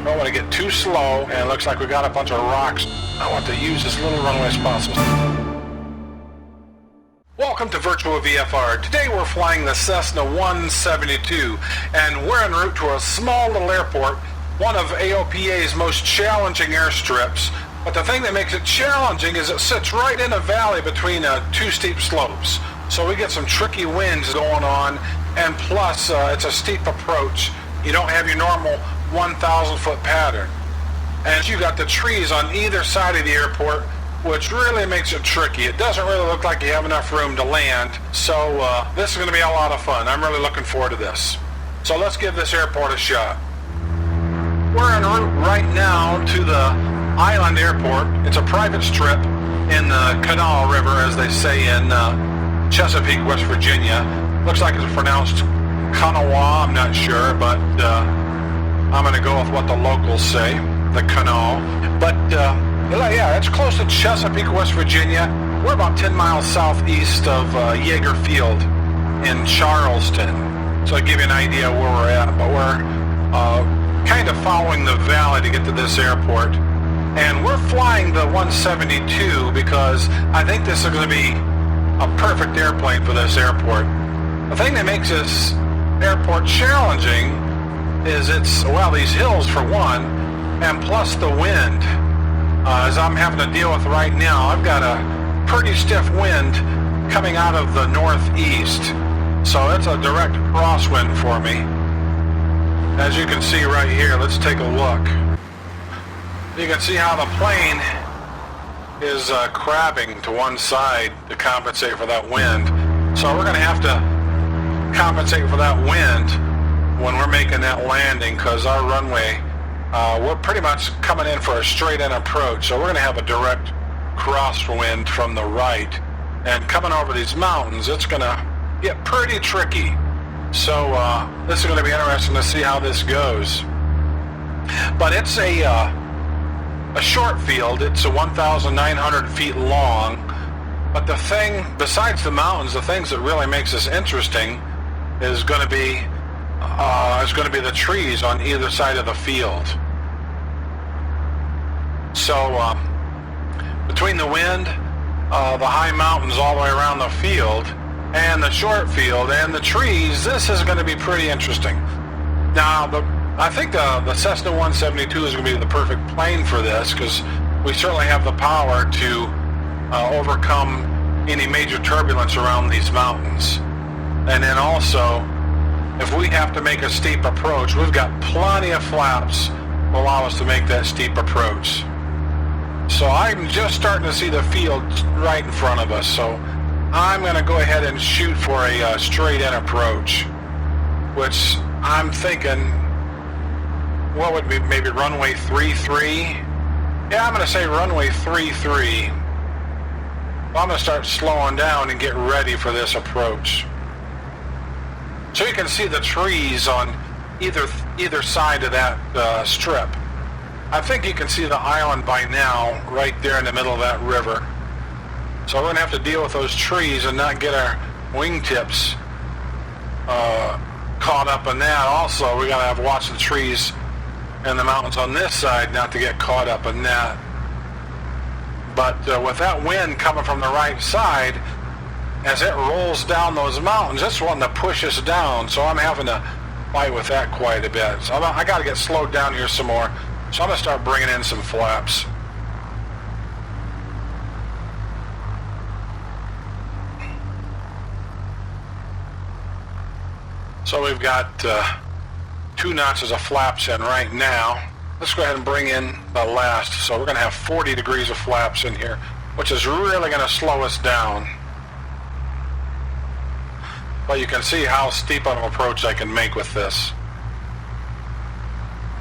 Don't want to get too slow, and it looks like we got a bunch of rocks. I want to use as little runway as possible. Welcome to Virtual VFR. Today we're flying the Cessna 172, and we're en route to a small little airport, one of AOPA's most challenging airstrips. But the thing that makes it challenging is it sits right in a valley between two steep slopes. So we get some tricky winds going on, and plus it's a steep approach. You don't have your normal 1,000 foot pattern. And you got the trees on either side of the airport, which really makes it tricky. It doesn't really look like you have enough room to land. So this is going to be a lot of fun. I'm really looking forward to this. So let's give this airport a shot. We're en route right now to the Island Airport. It's a private strip in the Kanawha River, as they say in Chesapeake, West Virginia. Looks like it's pronounced Kanawha, I'm not sure, but I'm going to go with what the locals say, the Kanawha. But yeah, it's close to Chesapeake, West Virginia. We're about 10 miles southeast of Yeager Field in Charleston. So I'll give you an idea where we're at, but we're kind of following the valley to get to this airport. And we're flying the 172 because I think this is going to be a perfect airplane for this airport. The thing that makes this airport challenging is these hills for one, and plus the wind. As I'm having to deal with right now, I've got a pretty stiff wind coming out of the northeast. So it's a direct crosswind for me. As you can see right here, let's take a look. You can see how the plane is crabbing to one side to compensate for that wind. So we're going to have to compensate for that wind when we're making that landing, because our runway, we're pretty much coming in for a straight-in approach. So we're going to have a direct crosswind from the right. And coming over these mountains, it's going to get pretty tricky. So this is going to be interesting to see how this goes. But it's a short field. It's 1,900 feet long. But the thing, besides the mountains, the things that really makes this interesting is going to be the trees on either side of the field. So between the wind, the high mountains all the way around the field, and the short field, and the trees, this is going to be pretty interesting. Now, I think the Cessna 172 is going to be the perfect plane for this, because we certainly have the power to overcome any major turbulence around these mountains. And then also, if we have to make a steep approach, we've got plenty of flaps to allow us to make that steep approach. So I'm just starting to see the field right in front of us. So I'm going to go ahead and shoot for a straight-in approach, which I'm thinking, what would be maybe runway 33? Yeah, I'm going to say runway 33. I'm going to start slowing down and get ready for this approach. So you can see the trees on either side of that strip. I think you can see the island by now, right there in the middle of that river. So we're going to have to deal with those trees and not get our wingtips caught up in that. Also, we got to watch the trees and the mountains on this side not to get caught up in that. But with that wind coming from the right side, as it rolls down those mountains, it's wanting to push us down. So I'm having to fight with that quite a bit. So I got to get slowed down here some more. So I'm going to start bringing in some flaps. So we've got 2 notches of flaps in right now. Let's go ahead and bring in the last. So we're going to have 40 degrees of flaps in here, which is really going to slow us down. But you can see how steep of an approach I can make with this.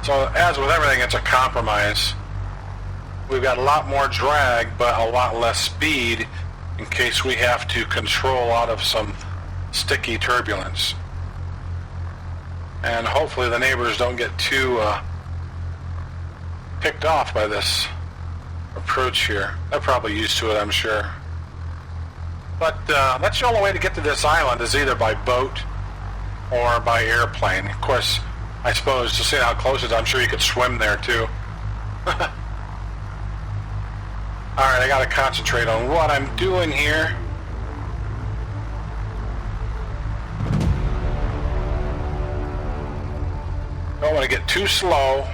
So as with everything, it's a compromise. We've got a lot more drag, but a lot less speed in case we have to control out of some sticky turbulence. And hopefully the neighbors don't get too picked off by this approach here. They're probably used to it, I'm sure. But that's the only way to get to this island is either by boat or by airplane. Of course, I suppose, to see how close it is. I'm sure you could swim there too. Alright, I gotta concentrate on what I'm doing here. Don't want to get too slow.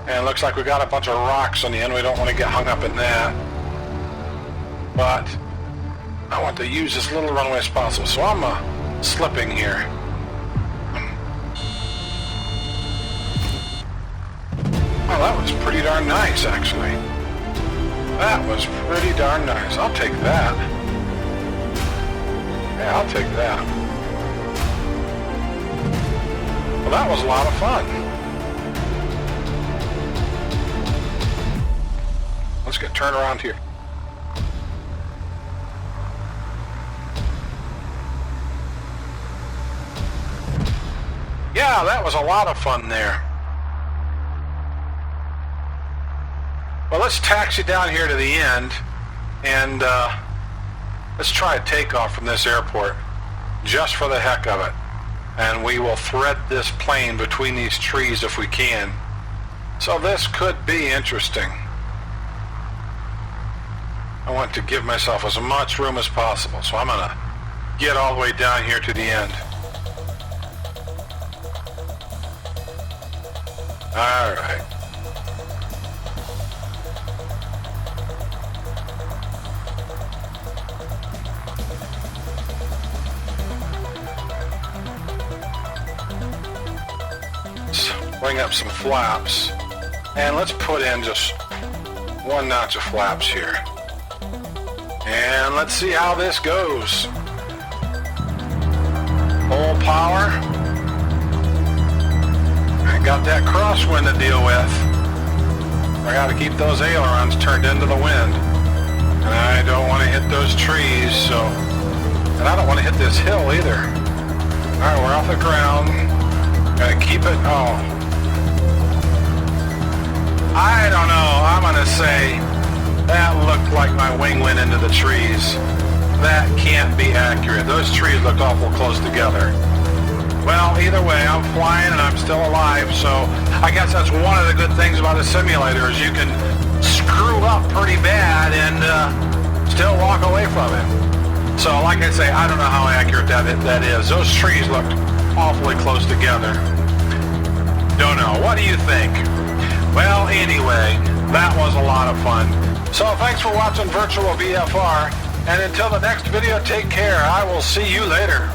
And it looks like we got a bunch of rocks on the end. We don't want to get hung up in that. But I want to use as little runway as possible. So I'm slipping here. Oh, that was pretty darn nice, actually. That was pretty darn nice. I'll take that. Yeah, I'll take that. Well, that was a lot of fun. Let's get turned around here. Yeah, that was a lot of fun there. Well, let's taxi down here to the end, and let's try a takeoff from this airport, just for the heck of it. And we will thread this plane between these trees if we can. So this could be interesting. I want to give myself as much room as possible, so I'm gonna get all the way down here to the end. All right. Let's bring up some flaps, and let's put in just one notch of flaps here. And let's see how this goes. Full power. I got that crosswind to deal with. I got to keep those ailerons turned into the wind. And I don't want to hit those trees, so... And I don't want to hit this hill either. Alright, we're off the ground. Gotta keep it... Oh. I don't know. I'm gonna say... That looked like my wing went into the trees. That can't be accurate. Those trees looked awful close together. Well, either way, I'm flying and I'm still alive, so I guess that's one of the good things about a simulator is you can screw up pretty bad and still walk away from it. So, like I say, I don't know how accurate that is. Those trees looked awfully close together. Don't know. What do you think? Well, anyway, that was a lot of fun. So thanks for watching Virtual VFR, and until the next video, take care. I will see you later.